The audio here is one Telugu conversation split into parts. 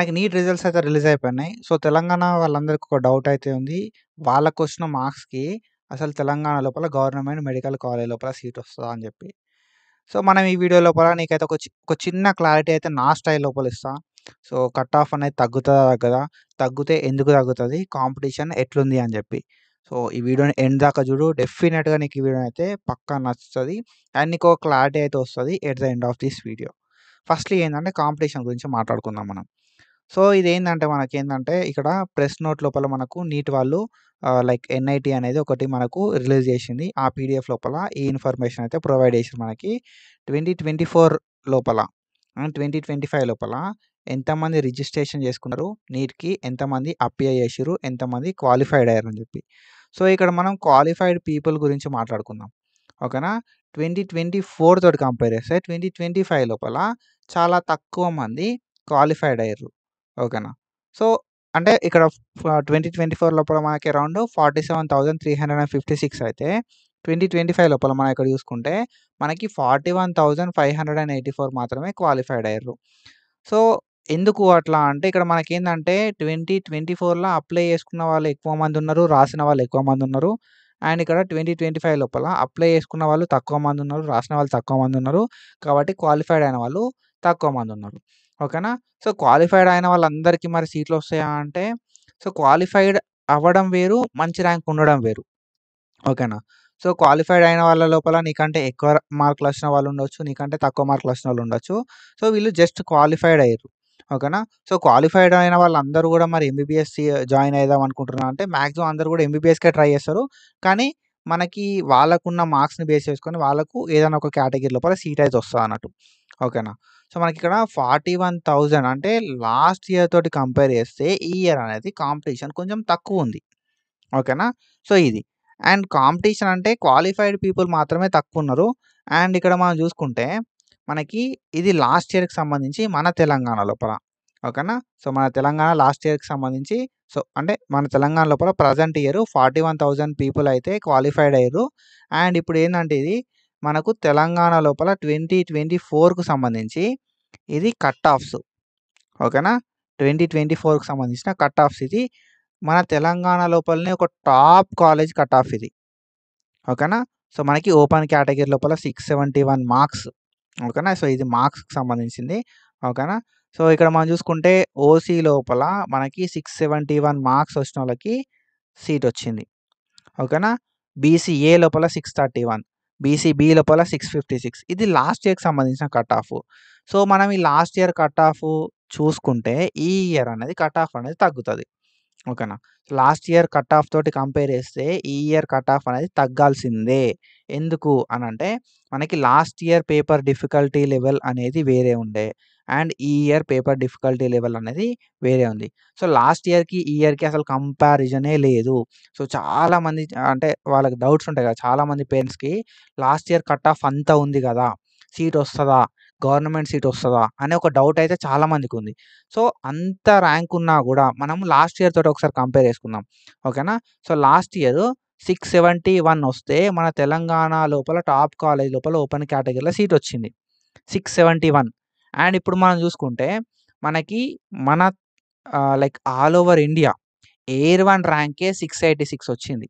మనకి నీట్ రిజల్ట్స్ అయితే రిలీజ్ అయిపోయినాయి. సో, తెలంగాణ వాళ్ళందరికి ఒక డౌట్ అయితే ఉంది. వాళ్ళకొచ్చిన మార్క్స్‌కి అసలు తెలంగాణ లోపల గవర్నమెంట్ మెడికల్ కాలేజ్ లోపల సీట్ వస్తదా అని చెప్పి. సో, మనం ఈ వీడియో లోపల నీకైతే ఒక చిన్న క్లారిటీ అయితే నా స్టైల్ లోపల ఇస్తా. సో, కట్ ఆఫ్ అనేది తగ్గుతదా? తగ్గదా? తగ్గితే ఎందుకు తగ్గుతది? కాంపిటీషన్ ఎట్లుంది అని చెప్పి. సో, ఈ వీడియోని ఎండ్ దాకా చూడు. డెఫినిట్‌గా నీకు ఈ వీడియో అయితే పక్కా నచ్చుతది. అండ్ నీకో క్లారిటీ అయితే వస్తది at the end of this video. Firstly ఏందంటే కాంపిటీషన్ గురించి మాట్లాడుకుందాం మనం. సో, ఇదేందంటే మనకేందంటే ఇక్కడ ప్రెస్ నోట్ లోపల మనకు నీట్ వాళ్ళు లైక్ ఎన్ఐటీ అనేది ఒకటి మనకు రిలీజ్ చేసింది. ఆ పీడీఎఫ్ లోపల ఈ ఇన్ఫర్మేషన్ అయితే ప్రొవైడ్ చేసిర్రు మనకి. 2024 లోపల 2025 లోపల ఎంతమంది రిజిస్ట్రేషన్ చేసుకున్నారు నీట్‌కి, ఎంతమంది అప్లై చేసిర్రు, ఎంతమంది క్వాలిఫైడ్ అయ్యారని చెప్పి. సో, ఇక్కడ మనం క్వాలిఫైడ్ పీపుల్ గురించి మాట్లాడుకుందాం. ఓకేనా. 2024 తోటి కంపేర్ చేస్తే 2025 లోపల చాలా తక్కువ మంది క్వాలిఫైడ్ అయ్యారు. ఓకేనా. సో, అంటే ఇక్కడ 2024 లోపల మనకి అరౌండ్ 47,356 అయితే 2025 లోపల మనం ఇక్కడ చూసుకుంటే మనకి 41,584 మాత్రమే క్వాలిఫైడ్ అయ్యారు. సో, ఎందుకు అట్లా అంటే ఇక్కడ మనకేందంటే 2024లో అప్లై చేసుకున్న వాళ్ళు ఎక్కువ మంది ఉన్నారు. రాసిన వాళ్ళు ఎక్కువ మంది ఉన్నారు. అండ్ ఇక్కడ 2025 లోపల అప్లై చేసుకున్న వాళ్ళు తక్కువ మంది ఉన్నారు. రాసిన వాళ్ళు తక్కువ మంది ఉన్నారు. కాబట్టి క్వాలిఫైడ్ అయిన వాళ్ళు తక్కువ మంది ఉన్నారు. ఓకేనా. సో, క్వాలిఫైడ్ అయిన వాళ్ళందరికీ మరి సీట్లు వస్తాయా అంటే, సో, క్వాలిఫైడ్ అవ్వడం వేరు, మంచి ర్యాంక్ ఉండడం వేరు. ఓకేనా. సో, క్వాలిఫైడ్ అయిన వాళ్ళ లోపల నీకంటే ఎక్కువ మార్కులొచ్చిన వాళ్ళుండొచ్చు. నీకంటే తక్కువ మార్కులొచ్చినోళ్ళుండొచ్చు. సో, వీళ్ళు జస్ట్ క్వాలిఫైడ్ అయ్యిర్రు. ఓకేనా. సో, క్వాలిఫైడ్ అయిన వాళ్ళందరూ గూడా మరి ఎంబీబీఎస్ జాయిన్ అయిదాం అనుకుంటున్నా అంటే మాక్సిమం అందరూ గూడా ఎంబీబీఎస్‌కే ట్రై చేస్తారు. కానీ మనకి వాళ్ళకున్న మార్క్స్‌ని బేస్ చేసుకొని వాళ్ళకు ఏదైనా ఒక కేటగిరీ లోపల సీట్ అయితే వస్తదన్నట్టు. ఓకేనా. సో, మనకిక్కడ 41,000 అంటే లాస్ట్ ఇయర్ తోటి కంపేర్ చేస్తే ఈ ఇయర్ అనేది కాంపిటీషన్ కొంచెం తక్కువుంది. ఓకేనా. సో, ఇది. అండ్ కాంపిటీషన్ అంటే క్వాలిఫైడ్ పీపుల్ మాత్రమే తక్కువున్నారు. అండ్ ఇక్కడ మనం చూసుకుంటే మనకి ఇది లాస్ట్ ఇయర్‌కి సంబంధించి మన తెలంగాణ లోపల. ఓకేనా. సో, మన తెలంగాణ లాస్ట్ ఇయర్‌కి సంబంధించి అంటే మన తెలంగాణ లోపల ప్రెజెంట్ ఇయర్ 41,000 పీపుల్ అయితే క్వాలిఫైడ్ అయ్యిర్రు. అండ్ ఇప్పుడు ఏందంటే ఇది మనకు తెలంగాణ లోపల 2024కు సంబంధించి ఇది కట్ ఆఫ్స్. ఓకేనా. 2024కి సంబంధించిన కట్ ఆఫ్స్ ఇది. మన తెలంగాణ లోపలనే ఒక టాప్ కాలేజ్ కట్ ఆఫ్ ఇది. ఓకేనా. సో, మనకి ఓపెన్ కేటగిరీ లోపల 671 మార్క్స్. ఓకేనా. సో, ఇది మార్క్స్‌కి సంబంధించింది. ఓకేనా. సో, ఇక్కడ మనం చూసుకుంటే ఓసీ లోపల మనకి 671 మార్క్స్ వచ్చినోళ్ళకి సీటొచ్చింది. ఓకేనా. బీసీఏ లోపల 631, బీసీబీ లోపల 656 ఇది లాస్ట్ ఇయర్‌కి సంబంధించిన కట్ ఆఫ్. సో, మనం ఈ లాస్ట్ ఇయర్ కట్ ఆఫ్ చూసుకుంటే ఈ ఇయర్ అనేది కట్ ఆఫ్ అనేది తగ్గుతది. ఓకేనా. లాస్ట్ ఇయర్ కట్ ఆఫ్ తోటి కంపేర్ చేస్తే ఈ ఇయర్ కట్ ఆఫ్ అనేది తగ్గాల్సిందే. ఎందుకు అనంటే మనకి last year paper difficulty level అనేది వేరే ఉండే. అండ్ ఈ ఇయర్ పేపర్ డిఫికల్టీ లెవెల్ అనేది వేరే ఉంది. సో, లాస్ట్ ఇయర్‌కి, ఈ ఇయర్‌కి అసలు కంపారిజనే లేదు. సో, చాలామంది అంటే వాళ్ళకి డౌట్స్ ఉంటాయి కదా! చాలామంది పేరెంట్స్‌కి లాస్ట్ ఇయర్ కట్ ఆఫ్ అంత ఉంది గదా! సీట్ వస్తదా? గవర్నమెంట్ సీట్ వస్తదా? అనే ఒక డౌట్ అయితే చాలా మందికుంది. సో, అంత ర్యాంక్ ఉన్నా గూడా మనం లాస్ట్ ఇయర్ తోటి ఒకసారి కంపేర్ చేసుకుందాం. ఓకేనా. సో, లాస్ట్ ఇయర్ 671 వస్తే మన తెలంగాణ లోపల టాప్ కాలేజ్ లోపల ఓపెన్ కేటగిరీలో సీట్ వచ్చింది. 671 అండ్ ఇప్పుడు మనం చూసుకుంటే మనకి మన like all over India air 1 ర్యాంకే 686 వచ్చింది.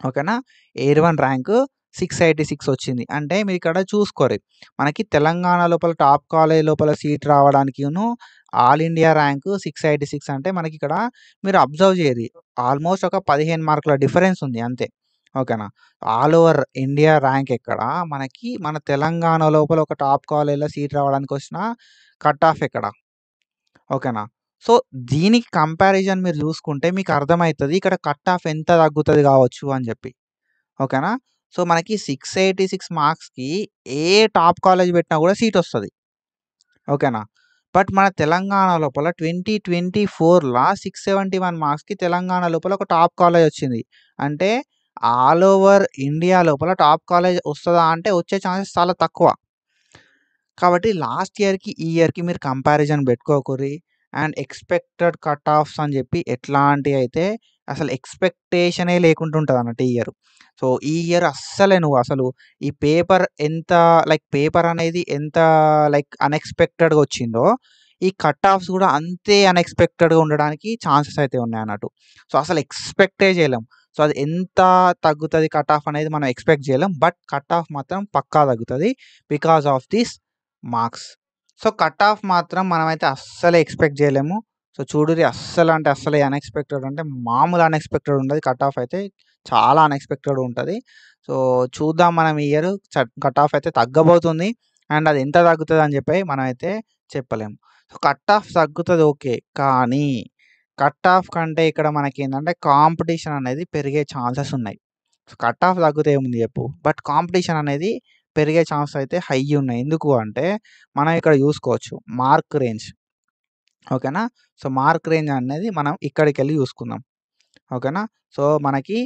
ఓకేనా. ఎయిర్ 1 ర్యాంక్ 686 వచ్చింది. అంటే మీరిక్కడ చూసుకోరి. మనకి తెలంగాణ లోపల టాప్ కాలేజ్ లోపల సీట్ రావడానికిను ఆల్ ఇండియా ర్యాంక్ 686 అంటే మనకిక్కడ మీరు అబ్జర్వ్ చేయరి. ఆల్మోస్ట్ ఒక 15 మార్కుల డిఫరెన్స్ ఉంది అంతే. ఓకేనా. ఆల్ ఓవర్ ఇండియా ర్యాంక్ ఎక్కడ, మనకి మన తెలంగాణ లోపల ఒక టాప్ కాలేజ్‌లో సీట్ రావడానికొచ్చిన కట్ ఆఫ్ ఎక్కడ? ఓకేనా. సో, దీనికి కంపారిజన్ మీరు చూసుకుంటే మీకు అర్థమైతది. ఇక్కడ కట్ ఆఫ్ ఎంత తగ్గుతది కావచ్చు అని చెప్పి. ఓకేనా. సో, మనకి 686 మార్క్స్‌కి ఏ టాప్ కాలేజ్ పెట్టినా కూడా సీటొస్తది. ఓకేనా. బట్ మన తెలంగాణ లోపల 2024లా 671 మార్క్స్‌కి తెలంగాణ లోపల ఒక టాప్ కాలేజ్ వచ్చింది. అంటే ఆల్ ఓవర్ ఇండియా లోపల టాప్ కాలేజ్ వస్తదా అంటే వచ్చే ఛాన్సెస్ చాలా తక్కువ. కాబట్టి లాస్ట్ ఇయర్‌కి, ఈ ఇయర్‌కి మీరు కంపారిజన్ పెట్టుకోకుర్రి. అండ్ ఎక్స్‌పెక్టెడ్ కట్ ఆఫ్స్ అని చెప్పి ఎట్లాంటియైతే అసలు ఎక్స్‌పెక్టేషనే లేకుండా ఉంటదన్నట్టు ఈ ఇయర్. సో, ఈ ఇయర్ అస్సలే నువ్వు అసలు ఈ పేపర్ ఎంత లైక్ పేపర్ అనేది ఎంత లైక్ అన్‌ఎక్స్‌పెక్టెడ్‌గా వచ్చిందో, ఈ కట్ ఆఫ్స్ కూడా అంతే అన్ఎక్స్పెక్టెడ్గా ఉండడానికి ఛాన్సెస్ అయితే ఉన్నాయన్నట్టు. సో అసలు ఎక్స్పెక్టే చేయలేం. సో అది ఎంత తగ్గుతుంది కట్ ఆఫ్ అనేది మనం ఎక్స్పెక్ట్ చేయలేం. బట్ కట్ ఆఫ్ మాత్రం పక్కా తగ్గుతుంది because of this marks. So cut off మాత్రం మనమైతే అస్సలే ఎక్స్పెక్ట్ చేయలేము. సో చూడుర్రి అస్సలు అంటే అస్సలే అన్ఎక్స్పెక్టెడ్ అంటే మామూలు అన్ఎక్స్పెక్టెడ్ ఉండదు. కట్ ఆఫ్ అయితే చాలా అన్ఎక్స్పెక్టెడ్ ఉంటుంది. సో చూద్దాం మనం ఈ ఇయర్ కట్ ఆఫ్ అయితే తగ్గబోతుంది. అండ్ అది ఎంత తగ్గుతుంది అని చెప్పి మనమైతే చెప్పలేము. సో కట్ ఆఫ్ తగ్గుతుంది ఓకే. కానీ కట్ ఆఫ్ కంటే ఇక్కడ మనకేందంటే కాంపిటీషన్ అనేది పెరిగే ఛాన్సెస్ ఉన్నాయి. సో కట్ ఆఫ్ తగ్గితే ఏముంది చెప్పు. బట్ కాంపిటీషన్ అనేది పెరిగే ఛాన్స్ అయితే హై ఉన్నాయి. ఎందుకు అంటే మనం ఇక్కడ చూసుకోవచ్చు మార్క్ రేంజ్. ఓకేనా. సో మార్క్ రేంజ్ అనేది మనం ఇక్కడికెళ్ళి చూసుకుందాం. ఓకేనా. సో మనకి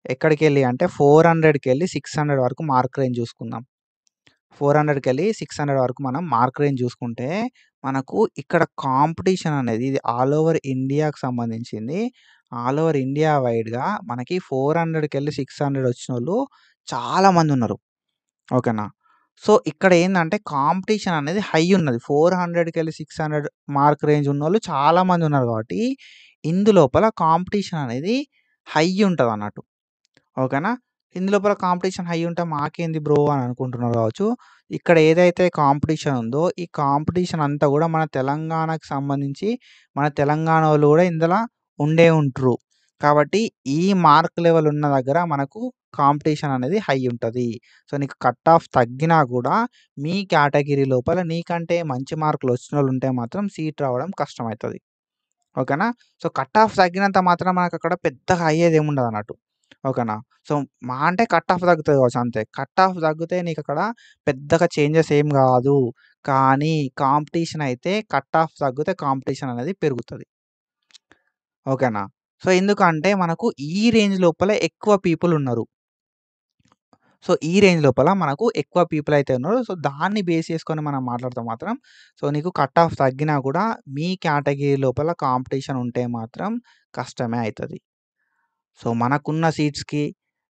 ఎక్కడికెళ్ళి అంటే 400కెళ్ళి 600 వరకు మార్క్ రేంజ్ చూసుకుందాం. 400కెళ్ళి 600 వరకు మనం మార్క్ రేంజ్ చూసుకుంటే మనకు ఇక్కడ కాంపిటీషన్ అనేది ఇది ఆల్ ఓవర్ ఇండియాకి సంబంధించింది. ఆల్ ఓవర్ ఇండియా వైడ్‌గా మనకి 400కెళ్ళి 600 వచ్చినోళ్ళు చాలామందున్నారు. ఓకేనా. సో ఇక్కడ ఏందంటే కాంపిటీషన్ అనేది హై ఉన్నది. 400కెళ్ళి 600 మార్క్ రేంజ్ ఉన్నోళ్ళు చాలామంది ఉన్నారు కాబట్టి ఇందులోపల కాంపిటీషన్ అనేది హై ఉంటదన్నట్టు. ఓకేనా. ఇందులోపల కాంపిటీషన్ హై ఉంటే మాకేంది బ్రో అని అనుకుంటున్నారు కావచ్చు. ఇక్కడ ఏదైతే కాంపిటీషన్ ఉందో ఈ కాంపిటీషన్ అంతా కూడా మన తెలంగాణకు సంబంధించి మన తెలంగాణోళ్ళు కూడా ఇందులో ఉండే ఉంట్రు. కాబట్టి ఈ మార్క్ లెవెల్ ఉన్న దగ్గర మనకు కాంపిటీషన్ అనేది హై ఉంటది. సో నీకు కట్ ఆఫ్ తగ్గినా కూడా మీ కేటగిరీ లోపల నీకంటే మంచి మార్కులు వచ్చినోళ్ళు ఉంటే మాత్రం సీట్ రావడం కష్టమైతది. ఓకేనా. సో కట్ ఆఫ్ తగ్గినంత మాత్రం మనకక్కడ పెద్దగా అయ్యేదేముండదన్నట్టు. ఓకేనా. సో మహా అంటే కట్ ఆఫ్ తగ్గుతది కావచ్చు అంతే. కట్ ఆఫ్ తగ్గితే నీకక్కడ పెద్దగా చేంజెస్ ఏం గాదు. కానీ కాంపిటీషన్ అయితే కట్ ఆఫ్ తగ్గితే కాంపిటీషన్ అనేది పెరుగుతది. ఓకేనా. సో ఎందుకంటే మనకు ఈ రేంజ్ లోపల ఎక్కువ పీపుల్ ఉన్నారు. సో ఈ రేంజ్ లోపల మనకు ఎక్కువ పీపుల్ అయితే ఉన్నారు. సో దాన్ని బేస్ చేసుకొని మనం మాట్లాడితే మాత్రం సో నీకు కట్ ఆఫ్ తగ్గినా కూడా మీ కేటగిరీ లోపల కాంపిటీషన్ ఉంటే మాత్రం కష్టమే అయితది. సో మనకున్న సీట్స్‌కి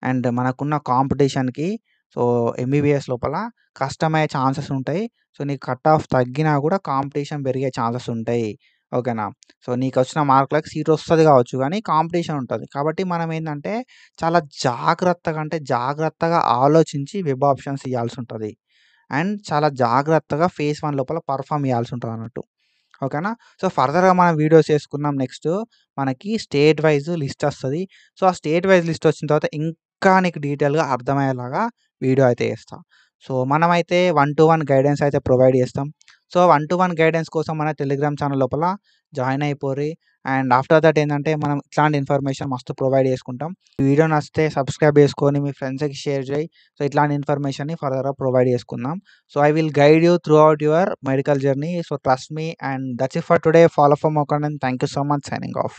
అండ్ మనకున్న కాంపిటీషన్‌కి సో ఎంబీబీఎస్ లోపల కష్టమయ్యే ఛాన్సెస్ ఉంటాయి. సో నీకు కట్ ఆఫ్ తగ్గినా కూడా కాంపిటీషన్ పెరిగే ఛాన్సెస్ ఉంటాయి. ఓకేనా. సో నీకొచ్చిన మార్కులకి సీట్ వస్తది కావచ్చు గానీ కాంపిటీషన్ ఉంటది. కాబట్టి మనం ఏందంటే చాలా జాగ్రత్తగా అంటే జాగ్రత్తగా ఆలోచించి వెబ్ ఆప్షన్స్ ఇయ్యాల్సుంటది. అండ్ చాలా జాగ్రత్తగా ఫేజ్ 1 లోపల పెర్ఫార్మ్ ఇయ్యాల్సుంటదన్నట్టు. ఓకేనా. సో ఫర్దర్‌గా మనం వీడియోస్ చేసుకుందాం. నెక్స్ట్ మనకి స్టేట్ వైస్ లిస్ట్ వస్తది. సో ఆ స్టేట్ వైస్ లిస్ట్ వచ్చిన తర్వాత ఇంకా నీకు డీటెయిల్‌గా అర్థమయ్యేలాగా వీడియో అయితే చేస్తా. సో మనమైతే 1-1 గైడెన్స్ అయితే ప్రొవైడ్ చేస్తాం. సో 1-1 గైడెన్స్ కోసం మన టెలిగ్రామ్ ఛానల్ లోపల జాయిన్ అయిపోర్రి. అండ్ ఆఫ్టర్ దట్ ఏందంటే మనం ఇట్లాంటి ఇన్ఫర్మేషన్ మస్తు ప్రొవైడ్ చేసుకుంటాం. ఈ వీడియో నచ్చితే సబ్స్క్రైబ్ చేసుకొని మీ ఫ్రెండ్స్‌కి షేర్ చేయి. సో ఇట్లాంటి ఇన్ఫర్మేషన్‌ని ఫర్దర్‌గా ప్రొవైడ్ చేసుకుందాం. So I will guide you throughout your medical journey. So trust me, and that's it for today. Follow for more content. Thank you so much. Signing off.